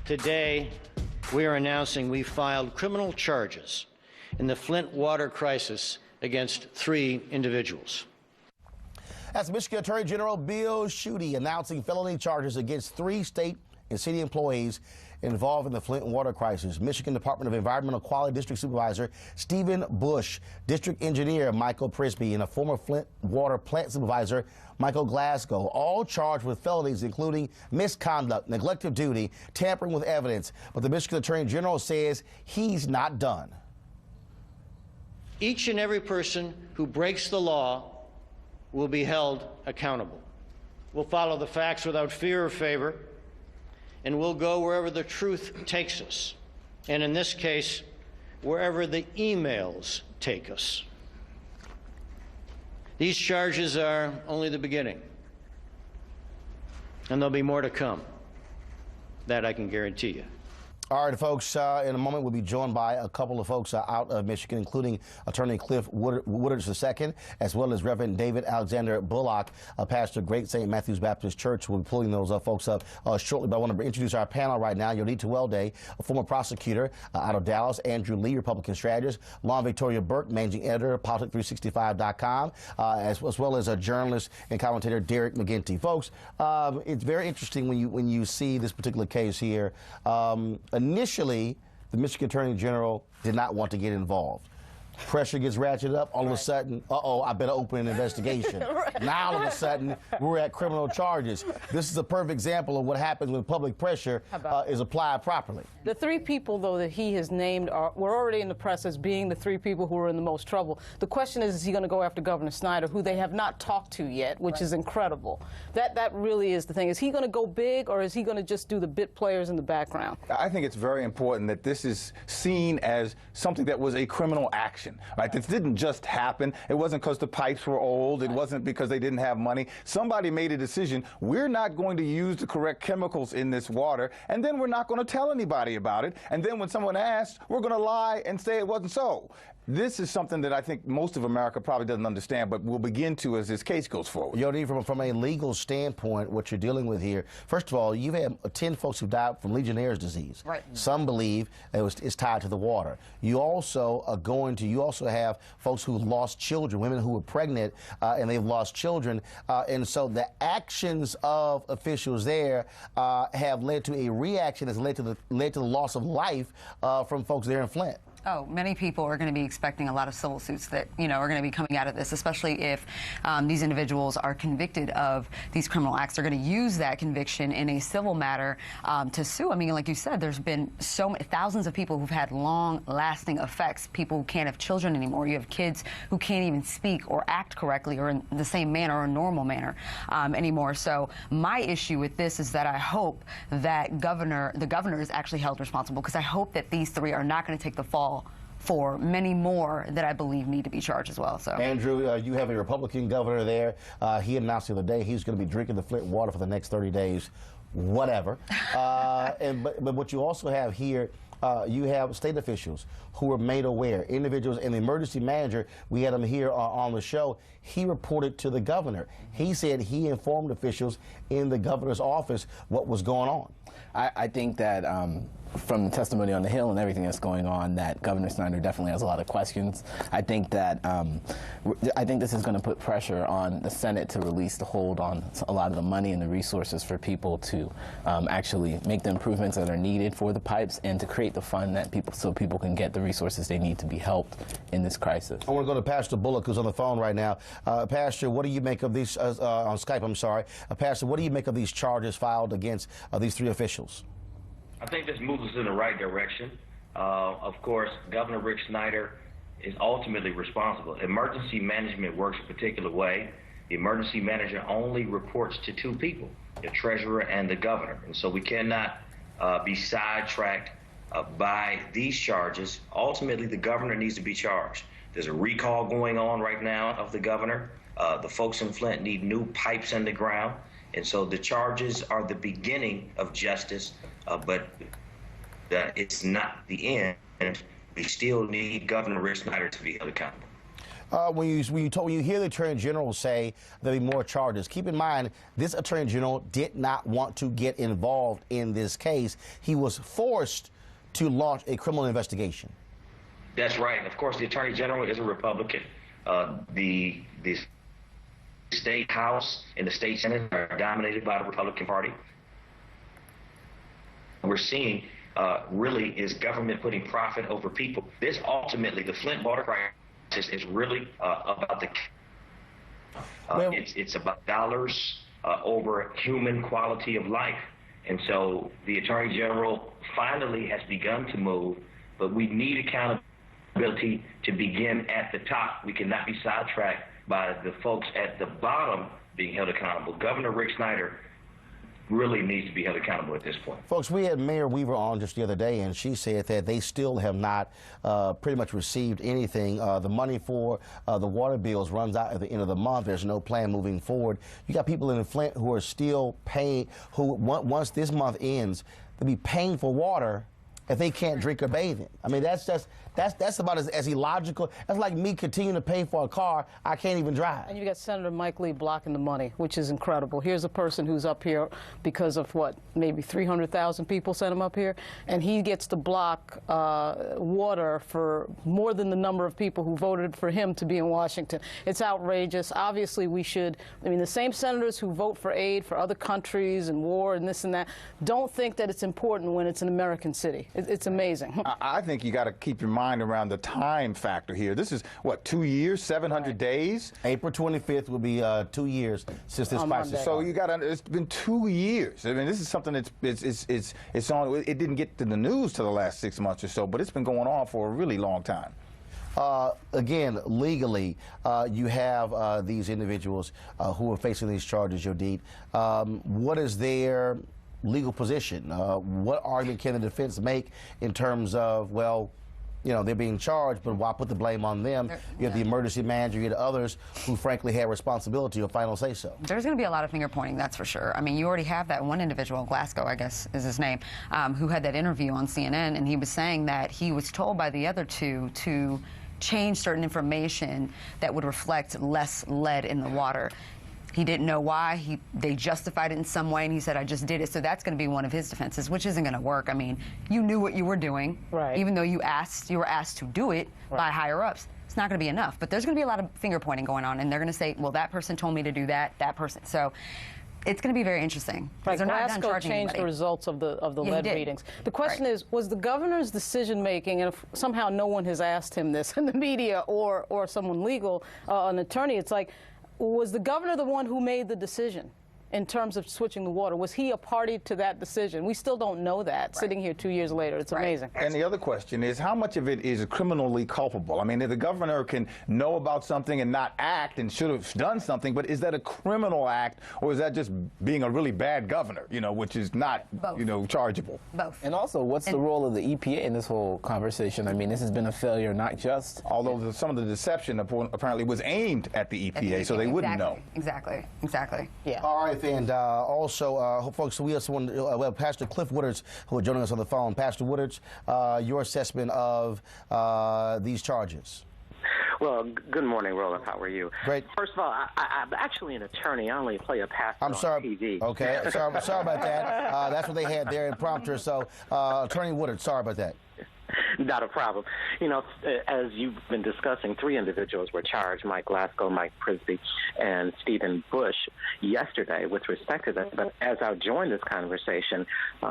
Today, we are announcing we filed criminal charges in the Flint water crisis against 3 individuals. That's Michigan Attorney General Bill Schuette announcing felony charges against 3 state and city employees involved in the Flint water crisis. Michigan Department of Environmental Quality District Supervisor Stephen Bush, District Engineer Michael Prisby, and a former Flint water plant supervisor Michael Glasgow, all charged with felonies including misconduct, neglect of duty, tampering with evidence. But the Michigan Attorney General says he's not done. Each and every person who breaks the law will be held accountable. We'll follow the facts without fear or favor, and we'll go wherever the truth takes us, and in this case, wherever the emails take us. These charges are only the beginning, and there'll be more to come. That I can guarantee you. All right, folks, in a moment we'll be joined by a couple of folks out of Michigan, including Attorney Cliff Woodard II, as well as Reverend David Alexander Bullock, pastor of Great St. Matthew's Baptist Church. We'll be pulling those folks up shortly, but I want to introduce our panel right now. Yodit Tewolde, a former prosecutor out of Dallas, Andrew Lee, Republican strategist, Lon Victoria Burke, managing editor of Politic365.com, as well as a journalist and commentator Derek McGinty. Folks, it's very interesting when you see this particular case here. Initially, the Michigan Attorney General did not want to get involved. Pressure gets ratcheted up. All of a sudden, I better open an investigation. Right. Now, all of a sudden, we're at criminal charges. This is a perfect example of what happens when public pressure is applied properly. The 3 people, though, that he has named were already in the press as being the 3 people who are in the most trouble. The question is he going to go after Governor Snyder, who they have not talked to yet, which is incredible. That really is the thing. Is he going to go big, or is he going to just do the bit players in the background? I think it's very important that this is seen as something that was a criminal action. Right? This didn't just happen. It wasn't because the pipes were old. It wasn't because they didn't have money. Somebody made a decision. We're not going to use the correct chemicals in this water, and then we're not going to tell anybody about it. And then when someone asks, we're going to lie and say it wasn't so. This is something that I think most of America probably doesn't understand, but we'll begin to as this case goes forward. Yodit, from a legal standpoint, what you're dealing with here, first of all, you've had 10 folks who died from Legionnaire's disease. Right. Some believe it's tied to the water. You also you also have folks who lost children, women who were pregnant, and they've lost children. And so the actions of officials there have led to a reaction that's led to the loss of life from folks there in Flint. Oh, many people are going to be expecting a lot of civil suits that, are going to be coming out of this, especially if these individuals are convicted of these criminal acts. They're going to use that conviction in a civil matter to sue. I mean, like you said, there's been thousands of people who've had long-lasting effects, people who can't have children anymore. You have kids who can't even speak or act correctly or in the same manner or a normal manner anymore. So my issue with this is that I hope that the governor is actually held responsible, because I hope that these 3 are not going to take the fall for many more that I believe need to be charged as well. So, Andrew, you have a Republican governor there. He announced the other day he's going to be drinking the Flint water for the next 30 days, whatever. But what you also have here, you have state officials who were made aware, individuals, and the emergency manager, we had him here on the show, he reported to the governor. He said he informed officials in the governor's office what was going on. I think that from the testimony on the Hill and everything that's going on, that Governor Snyder definitely has a lot of questions. I think that this is going to put pressure on the Senate to release the hold on a lot of the money and the resources for people to actually make the improvements that are needed for the pipes and to create the fund that so people can get the resources they need to be helped in this crisis. I want to go to Pastor Bullock, who's on the phone right now. Pastor, what do you make of these on Skype? I'm sorry, Pastor. What do you make of these charges filed against these 3 officials? I think this moves us in the right direction. Of course, Governor Rick Snyder is ultimately responsible. Emergency management works a particular way. The emergency manager only reports to 2 people, the treasurer and the governor. And so we cannot be sidetracked by these charges. Ultimately, the governor needs to be charged. There's a recall going on right now of the governor. The folks in Flint need new pipes in the ground. And so the charges are the beginning of justice, but it's not the end. We still need Governor Rick Snyder to be held accountable. When you hear the Attorney General say there'll be more charges, keep in mind this Attorney General did not want to get involved in this case. He was forced to launch a criminal investigation. That's right. Of course, the Attorney General is a Republican. The state House and the state Senate are dominated by the Republican Party. We're seeing really is government putting profit over people. This ultimately, the Flint border crisis is really about it's about dollars over human quality of life. And so the Attorney General finally has begun to move, but we need accountability to begin at the top. We cannot be sidetracked by the folks at the bottom being held accountable. Governor Rick Snyder really needs to be held accountable at this point. Folks, we had Mayor Weaver on just the other day, and she said that they still have not pretty much received anything. The money for the water bills runs out at the end of the month. There's no plan moving forward. You got people in Flint who are still paying, who once this month ends, they'll be paying for water if they can't drink or bathe in. I mean, that's about as illogical. That's like me continuing to pay for a car I can't even drive. And you got Senator Mike Lee blocking the money, which is incredible. Here's a person who's up here because of what, maybe 300,000 people sent him up here, and he gets to block water for more than the number of people who voted for him to be in Washington. It's outrageous. Obviously, we should, I mean, the same senators who vote for aid for other countries and war and this and that don't think that it's important when it's an American city. It's amazing. I think you got to keep your mind around the time factor here. This is, what, 2 years, 700 days? April 25th will be 2 years since this crisis. So you got to, it's been 2 years. I mean, this is something that's, it's on, it didn't get to the news till the last 6 months or so, but it's been going on for a really long time. Again, legally, you have these individuals who are facing these charges, Yodit. What is their legal position? What argument can the defense make in terms of, well, you know, they're being charged, but why put the blame on them? You have the emergency manager, you have others who frankly have responsibility or final say-so. There's going to be a lot of finger pointing, that's for sure. I mean, you already have that one individual, Glasgow, I guess is his name, who had that interview on CNN, and he was saying that he was told by the other two to change certain information that would reflect less lead in the water. He didn't know why. They justified it in some way, and he said, I just did it. So that's going to be one of his defenses, which isn't going to work. I mean, you knew what you were doing, right, even though you were asked to do it by higher-ups. It's not going to be enough. But there's going to be a lot of finger-pointing going on, and they're going to say, well, that person told me to do that, that person. So it's going to be very interesting. Right, they're not done Glasgow charging changed anybody. the results of the lead readings. The question is, was the governor's decision-making, and if somehow no one has asked him this in the media or someone legal, an attorney, it's like, was the governor the one who made the decision in terms of switching the water? Was he a party to that decision? We still don't know that, sitting here 2 years later. It's amazing. And the other question is, how much of it is criminally culpable? I mean, the governor can know about something and not act and should have done something, but is that a criminal act, or is that just being a really bad governor, you know, which is not, you know, chargeable? Both. And also, what's the role of the EPA in this whole conversation? I mean, this has been a failure, not just... Although some of the deception apparently was aimed at the EPA, so they wouldn't know. Exactly. Yeah. All right, and also, folks, we have Pastor Cliff Woodard who are joining us on the phone. Pastor Woodard, your assessment of these charges. Well, good morning, Roland. How are you? Great. First of all, I'm actually an attorney. I only play a pastor on TV. Okay, sorry about that. That's what they had there in prompter. So, Attorney Woodard, sorry about that. Not a problem. You know, as you've been discussing, 3 individuals were charged, Mike Glasgow, Mike Prisby, and Stephen Bush, yesterday with respect to that. But as I join this conversation,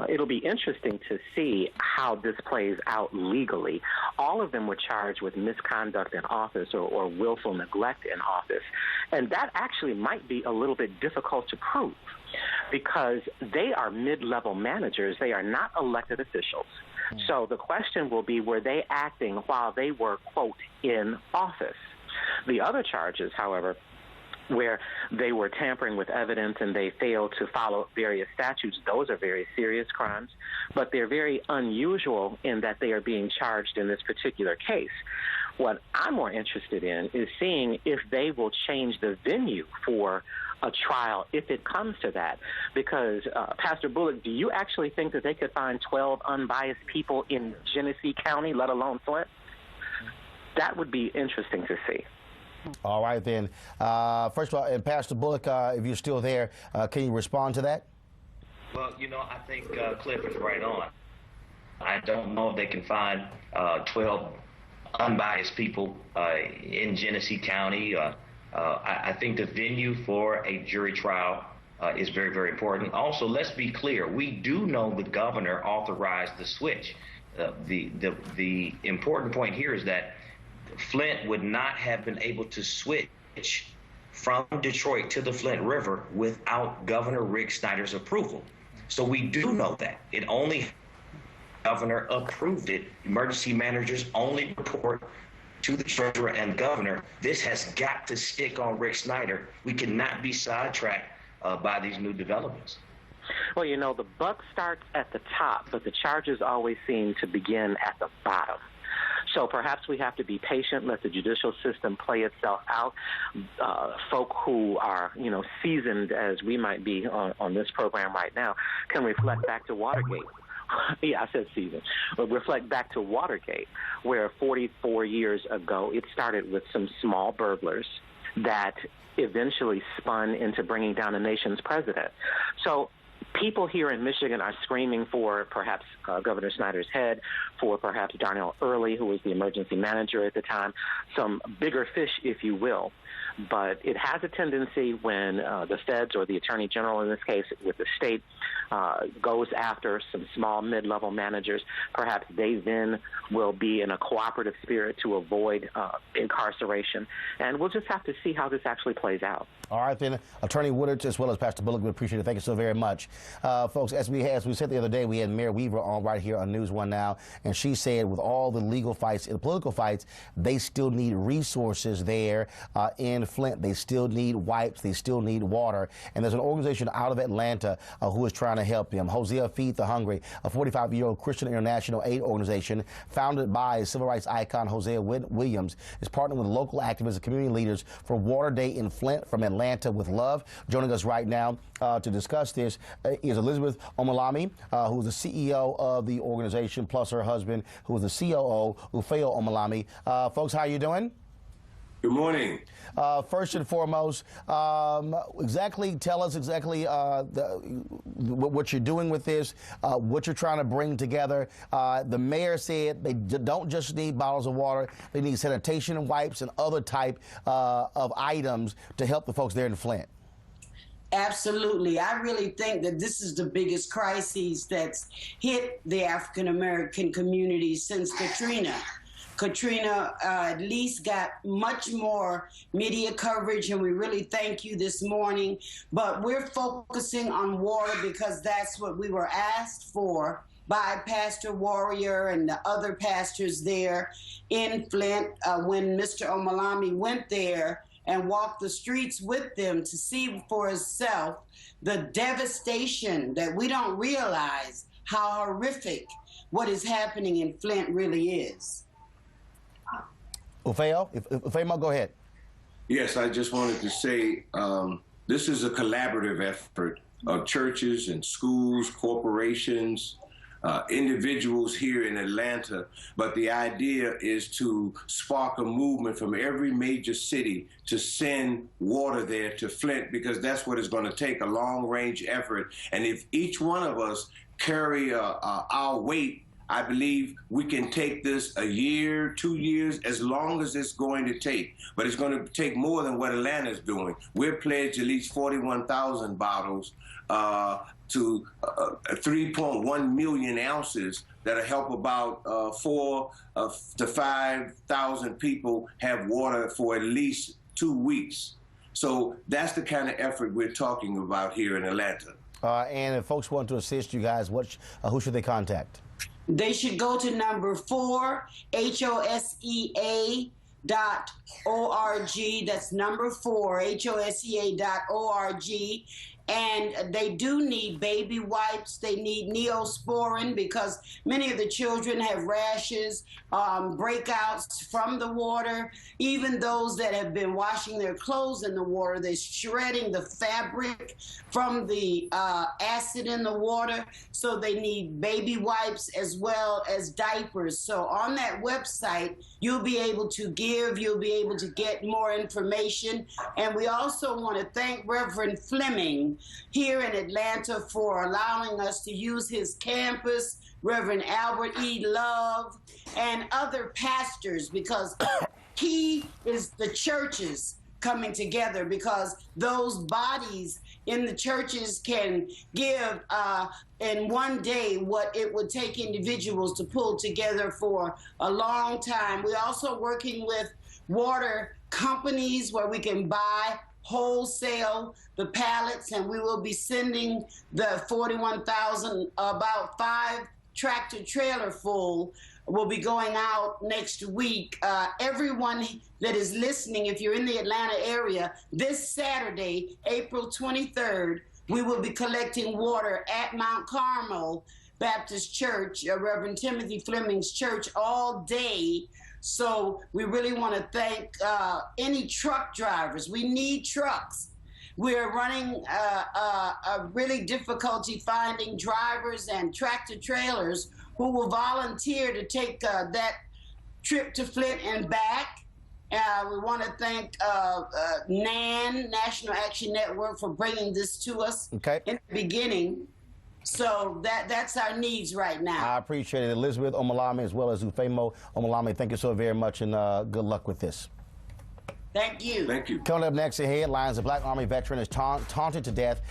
it'll be interesting to see how this plays out legally. All of them were charged with misconduct in office or willful neglect in office. And that actually might be a little bit difficult to prove because they are mid-level managers. They are not elected officials. So the question will be, were they acting while they were, quote, in office? The other charges, however, where they were tampering with evidence and they failed to follow various statutes, those are very serious crimes, but they're very unusual in that they are being charged in this particular case. What I'm more interested in is seeing if they will change the venue for a trial if it comes to that. Because, Pastor Bullock, do you actually think that they could find 12 unbiased people in Genesee County, let alone Flint? That would be interesting to see. All right, then. First of all, and Pastor Bullock, if you're still there, can you respond to that? Well, I think Cliff is right on. I don't know if they can find 12 unbiased people in Genesee County. I think the venue for a jury trial is very, very important. Also, let's be clear. We do know the governor authorized the switch. The important point here is that Flint would not have been able to switch from Detroit to the Flint River without Governor Rick Snyder's approval. So we do know that. It only governor approved it. Emergency managers only report to the treasurer and governor. This has got to stick on Rick Snyder. We cannot be sidetracked by these new developments. Well, the buck starts at the top, but the charges always seem to begin at the bottom. So perhaps we have to be patient, let the judicial system play itself out. Folk who are, seasoned as we might be on this program right now can reflect back to Watergate. Yeah, I said season. But reflect back to Watergate, where 44 years ago it started with some small burglars that eventually spun into bringing down the nation's president. So people here in Michigan are screaming for perhaps Governor Snyder's head, for perhaps Darnell Early, who was the emergency manager at the time, some bigger fish, if you will. But it has a tendency when the feds or the attorney general, in this case with the state, goes after some small mid-level managers, perhaps they then will be in a cooperative spirit to avoid incarceration. And we'll just have to see how this actually plays out. All right, then, Attorney Woodard, as well as Pastor Bullock, we appreciate it. Thank you so very much. Folks, as we said the other day, we had Mayor Weaver on right here on News One Now, and she said with all the legal fights and political fights, they still need resources there in Flint. They still need wipes. They still need water. And there's an organization out of Atlanta who is trying to help them. Hosea Feed the Hungry, a 45-year-old Christian international aid organization founded by civil rights icon Hosea Williams, is partnering with local activists and community leaders for Water Day in Flint from Atlanta with love. Joining us right now to discuss this is Elizabeth Omalami, who is the CEO of the organization, plus her husband, who is the COO, Ufeo Omalami. Folks, how are you doing? Good morning. First and foremost, tell us exactly what you're doing with this, what you're trying to bring together. The mayor said they don't just need bottles of water, they need sanitation and wipes and other type of items to help the folks there in Flint. Absolutely. I really think that this is the biggest crisis that's hit the African American community since Katrina. Katrina at least got much more media coverage, and we really thank you this morning. But we're focusing on water because that's what we were asked for by Pastor Warrior and the other pastors there in Flint when Mr. Omalami went there and walked the streets with them to see for himself the devastation that we don't realize how horrific what is happening in Flint really is. Ufeo, go ahead. Yes, I just wanted to say this is a collaborative effort of churches and schools, corporations, individuals here in Atlanta. But the idea is to spark a movement from every major city to send water there to Flint, because that's what it's going to take, a long-range effort. And if each one of us carry our weight, I believe we can take this a year, 2 years, as long as it's going to take. But it's going to take more than what Atlanta's doing. We're pledged at least 41,000 bottles to 3.1 million ounces that'll help about 4,000 to 5,000 people have water for at least 2 weeks. So that's the kind of effort we're talking about here in Atlanta. And if folks want to assist you guys, who should they contact? They should go to number 4, HOSEA.org. That's number 4, HOSEA.org. And they do need baby wipes. They need Neosporin because many of the children have rashes, breakouts from the water. Even those that have been washing their clothes in the water, they're shredding the fabric from the acid in the water. So they need baby wipes as well as diapers. So on that website, you'll be able to give, you'll be able to get more information. And we also want to thank Reverend Fleming here in Atlanta for allowing us to use his campus, Reverend Albert E. Love, and other pastors, because key is the churches coming together, because those bodies in the churches can give in one day what it would take individuals to pull together for a long time. We're also working with water companies where we can buy wholesale the pallets, and we will be sending the 41,000, about 5 tractor trailer full will be going out next week. Everyone that is listening, if you're in the Atlanta area, this Saturday, April 23rd, we will be collecting water at Mount Carmel Baptist Church, Reverend Timothy Fleming's church, all day. So we really want to thank any truck drivers. We need trucks. We're running a really difficulty finding drivers and tractor trailers who will volunteer to take that trip to Flint and back. We want to thank NAN, National Action Network, for bringing this to us in the beginning. So that's our needs right now. I appreciate it. Elizabeth Omalame as well as Ufemo Omalame, thank you so very much, and good luck with this. Thank you. Thank you. Coming up next, the headlines: a Black Army veteran is taunted to death